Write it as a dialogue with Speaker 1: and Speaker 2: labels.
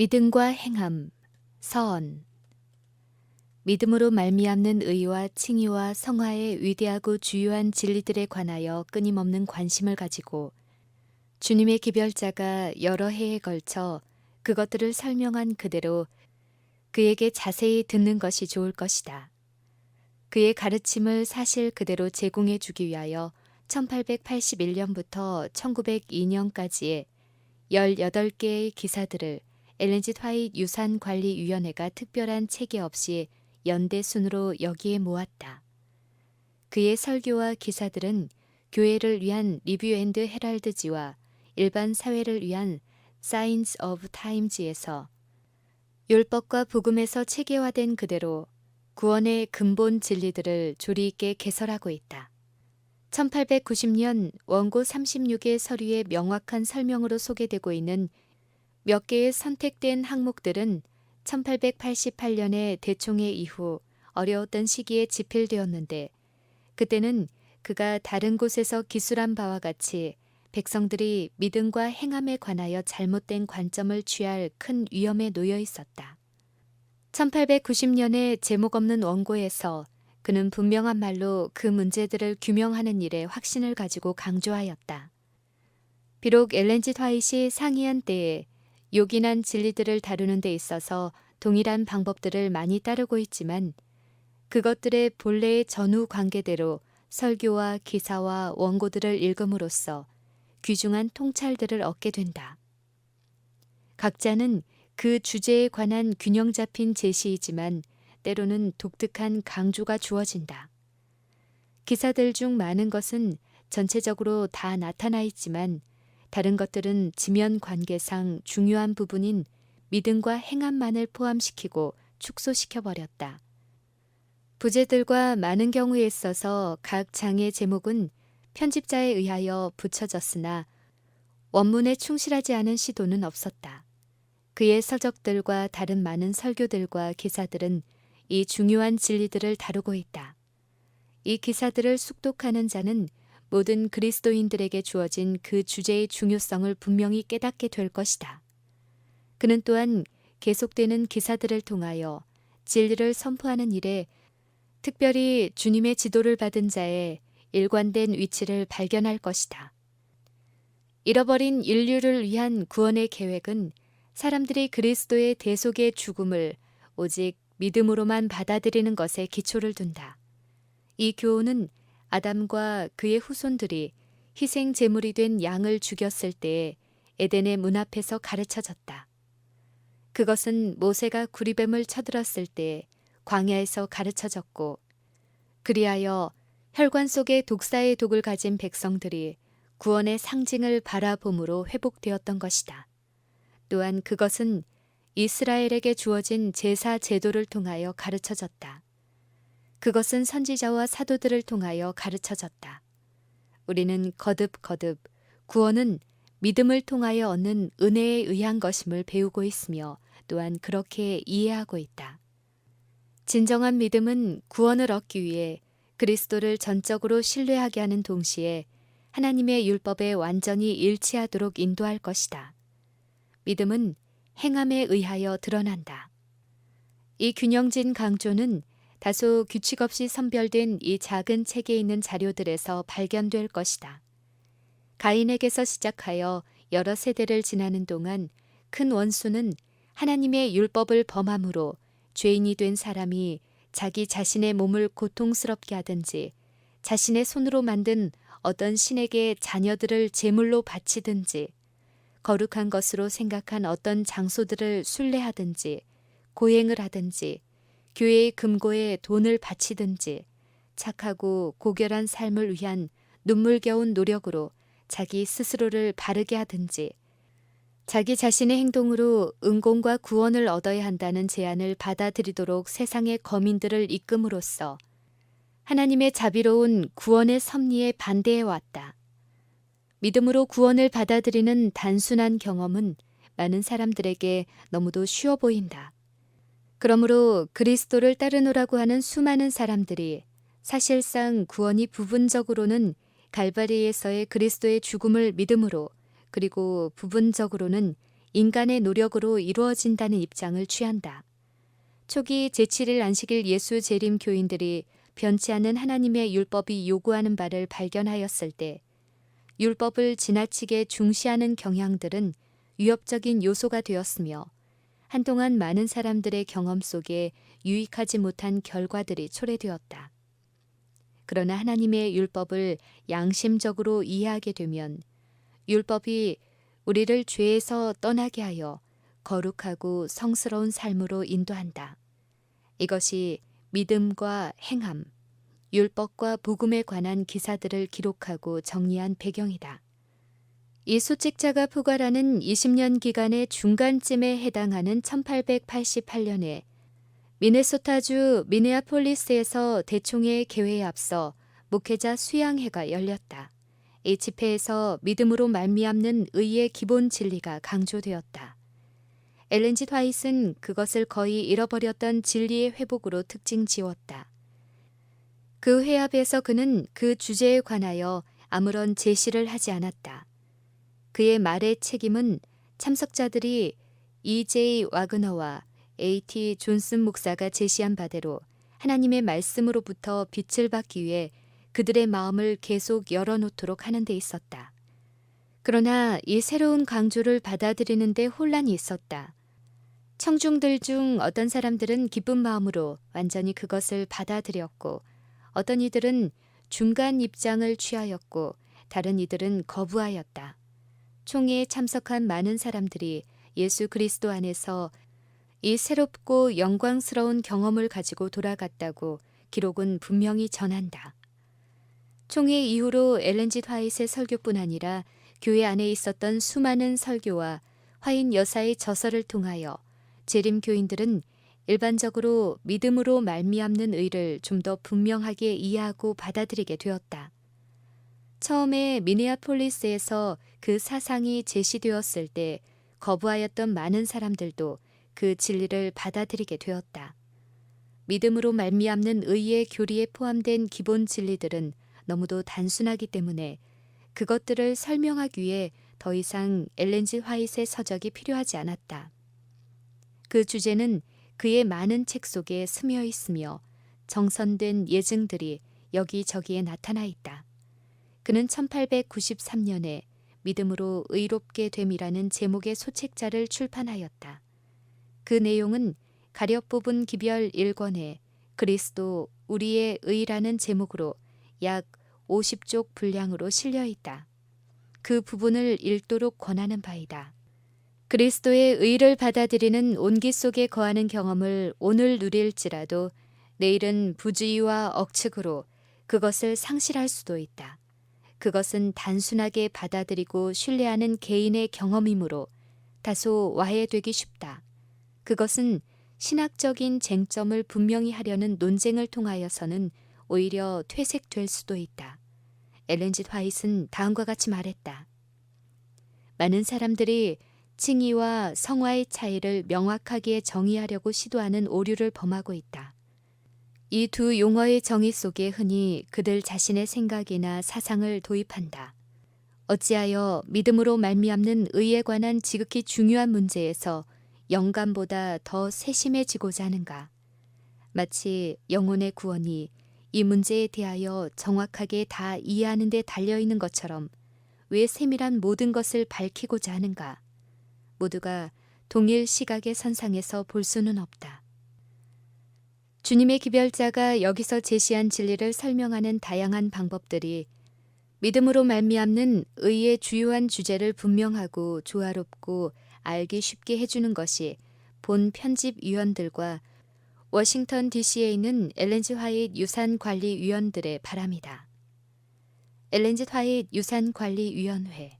Speaker 1: 믿음과 행함, 서언. 믿음으로 말미암는 의와 칭의와 성화의 위대하고 주요한 진리들에 관하여 끊임없는 관심을 가지고 주님의 기별자가 여러 해에 걸쳐 그것들을 설명한 그대로 그에게 자세히 듣는 것이 좋을 것이다. 그의 가르침을 사실 그대로 제공해 주기 위하여 1881년부터 1902년까지의 18개의 기사들을 엘렌지 화이트 유산관리위원회가 특별한 체계 없이 연대 순으로 여기에 모았다. 그의 설교와 기사들은 교회를 위한 리뷰 앤드 헤럴드지와 일반 사회를 위한 사인스 오브 타임즈에서 율법과 복음에서 체계화된 그대로 구원의 근본 진리들을 조리 있게 개설하고 있다. 1890년 원고 36의 서류의 명확한 설명으로 소개되고 있는 몇 개의 선택된 항목들은 1888년의 대총회 이후 어려웠던 시기에 집필되었는데 그때는 그가 다른 곳에서 기술한 바와 같이 백성들이 믿음과 행함에 관하여 잘못된 관점을 취할 큰 위험에 놓여 있었다. 1890년의 제목 없는 원고에서 그는 분명한 말로 그 문제들을 규명하는 일에 확신을 가지고 강조하였다. 비록 엘렌지 화이트이 상이한 때에 요긴한 진리들을 다루는 데 있어서 동일한 방법들을 많이 따르고 있지만 그것들의 본래의 전후 관계대로 설교와 기사와 원고들을 읽음으로써 귀중한 통찰들을 얻게 된다. 각자는 그 주제에 관한 균형 잡힌 제시이지만 때로는 독특한 강조가 주어진다. 기사들 중 많은 것은 전체적으로 다 나타나 있지만 다른 것들은 지면 관계상 중요한 부분인 믿음과 행함만을 포함시키고 축소시켜버렸다. 부제들과 많은 경우에 있어서 각 장의 제목은 편집자에 의하여 붙여졌으나 원문에 충실하지 않은 시도는 없었다. 그의 서적들과 다른 많은 설교들과 기사들은 이 중요한 진리들을 다루고 있다. 이 기사들을 숙독하는 자는 모든 그리스도인들에게 주어진 그 주제의 중요성을 분명히 깨닫게 될 것이다. 그는 또한 계속되는 기사들을 통하여 진리를 선포하는 일에 특별히 주님의 지도를 받은 자의 일관된 위치를 발견할 것이다. 잃어버린 인류를 위한 구원의 계획은 사람들이 그리스도의 대속의 죽음을 오직 믿음으로만 받아들이는 것에 기초를 둔다. 이 교훈은 아담과 그의 후손들이 희생 제물이 된 양을 죽였을 때에 에덴의 문 앞에서 가르쳐졌다. 그것은 모세가 구리뱀을 쳐들었을 때 광야에서 가르쳐졌고 그리하여 혈관 속에 독사의 독을 가진 백성들이 구원의 상징을 바라봄으로 회복되었던 것이다. 또한 그것은 이스라엘에게 주어진 제사 제도를 통하여 가르쳐졌다. 그것은 선지자와 사도들을 통하여 가르쳐졌다. 우리는 거듭 구원은 믿음을 통하여 얻는 은혜에 의한 것임을 배우고 있으며 또한 그렇게 이해하고 있다. 진정한 믿음은 구원을 얻기 위해 그리스도를 전적으로 신뢰하게 하는 동시에 하나님의 율법에 완전히 일치하도록 인도할 것이다. 믿음은 행함에 의하여 드러난다. 이 균형진 강조는 다소 규칙 없이 선별된 이 작은 책에 있는 자료들에서 발견될 것이다. 가인에게서 시작하여 여러 세대를 지나는 동안 큰 원수는 하나님의 율법을 범함으로 죄인이 된 사람이 자기 자신의 몸을 고통스럽게 하든지 자신의 손으로 만든 어떤 신에게 자녀들을 제물로 바치든지 거룩한 것으로 생각한 어떤 장소들을 순례하든지 고행을 하든지 교회의 금고에 돈을 바치든지 착하고 고결한 삶을 위한 눈물겨운 노력으로 자기 스스로를 바르게 하든지 자기 자신의 행동으로 은공과 구원을 얻어야 한다는 제안을 받아들이도록 세상의 거민들을 이끌음으로써 하나님의 자비로운 구원의 섭리에 반대해 왔다. 믿음으로 구원을 받아들이는 단순한 경험은 많은 사람들에게 너무도 쉬워 보인다. 그러므로 그리스도를 따르노라고 하는 수많은 사람들이 사실상 구원이 부분적으로는 갈바리에서의 그리스도의 죽음을 믿음으로 그리고 부분적으로는 인간의 노력으로 이루어진다는 입장을 취한다. 초기 제7일 안식일 예수 재림 교인들이 변치 않은 하나님의 율법이 요구하는 바를 발견하였을 때 율법을 지나치게 중시하는 경향들은 위협적인 요소가 되었으며 한동안 많은 사람들의 경험 속에 유익하지 못한 결과들이 초래되었다. 그러나 하나님의 율법을 양심적으로 이해하게 되면 율법이 우리를 죄에서 떠나게 하여 거룩하고 성스러운 삶으로 인도한다. 이것이 믿음과 행함, 율법과 복음에 관한 기사들을 기록하고 정리한 배경이다. 이 소책자가 포괄하는 20년 기간의 중간쯤에 해당하는 1888년에 미네소타주 미네아폴리스에서 대총회 개회에 앞서 목회자 수양회가 열렸다. 이 집회에서 믿음으로 말미암는 의의 기본 진리가 강조되었다. 엘렌 G. 화이트는 그것을 거의 잃어버렸던 진리의 회복으로 특징 지었다. 그 회합에서 그는 그 주제에 관하여 아무런 제시를 하지 않았다. 그의 말의 책임은 참석자들이 E.J. 와그너와 A.T. 존슨 목사가 제시한 바대로 하나님의 말씀으로부터 빛을 받기 위해 그들의 마음을 계속 열어놓도록 하는 데 있었다. 그러나 이 새로운 강조를 받아들이는 데 혼란이 있었다. 청중들 중 어떤 사람들은 기쁜 마음으로 완전히 그것을 받아들였고 어떤 이들은 중간 입장을 취하였고 다른 이들은 거부하였다. 총회에 참석한 많은 사람들이 예수 그리스도 안에서 이 새롭고 영광스러운 경험을 가지고 돌아갔다고 기록은 분명히 전한다. 총회 이후로 엘렌 G. 화이트의 설교뿐 아니라 교회 안에 있었던 수많은 설교와 화인 여사의 저서를 통하여 재림 교인들은 일반적으로 믿음으로 말미암는 의를 좀 더 분명하게 이해하고 받아들이게 되었다. 처음에 미네아폴리스에서 그 사상이 제시되었을 때 거부하였던 많은 사람들도 그 진리를 받아들이게 되었다. 믿음으로 말미암는 의의 교리에 포함된 기본 진리들은 너무도 단순하기 때문에 그것들을 설명하기 위해 더 이상 엘렌 G. 화이트의 서적이 필요하지 않았다. 그 주제는 그의 많은 책 속에 스며 있으며 정선된 예증들이 여기저기에 나타나 있다. 그는 1893년에 믿음으로 의롭게 됨이라는 제목의 소책자를 출판하였다. 그 내용은 가려 뽑은 기별 1권에 그리스도 우리의 의라는 제목으로 약 50쪽 분량으로 실려 있다. 그 부분을 읽도록 권하는 바이다. 그리스도의 의를 받아들이는 온기 속에 거하는 경험을 오늘 누릴지라도 내일은 부주의와 억측으로 그것을 상실할 수도 있다. 그것은 단순하게 받아들이고 신뢰하는 개인의 경험이므로 다소 와해되기 쉽다. 그것은 신학적인 쟁점을 분명히 하려는 논쟁을 통하여서는 오히려 퇴색될 수도 있다. 엘렌 G. 화이트는 다음과 같이 말했다. 많은 사람들이 칭의와 성화의 차이를 명확하게 정의하려고 시도하는 오류를 범하고 있다. 이 두 용어의 정의 속에 흔히 그들 자신의 생각이나 사상을 도입한다. 어찌하여 믿음으로 말미암는 의에 관한 지극히 중요한 문제에서 영감보다 더 세심해지고자 하는가? 마치 영혼의 구원이 이 문제에 대하여 정확하게 다 이해하는 데 달려있는 것처럼 왜 세밀한 모든 것을 밝히고자 하는가? 모두가 동일 시각의 선상에서 볼 수는 없다. 주님의 기별자가 여기서 제시한 진리를 설명하는 다양한 방법들이 믿음으로 말미암는 의의 주요한 주제를 분명하고 조화롭고 알기 쉽게 해주는 것이 본 편집위원들과 워싱턴 DC에 있는 엘렌 G. 화이트 유산관리위원들의 바람이다. 엘렌 G. 화이트 유산관리위원회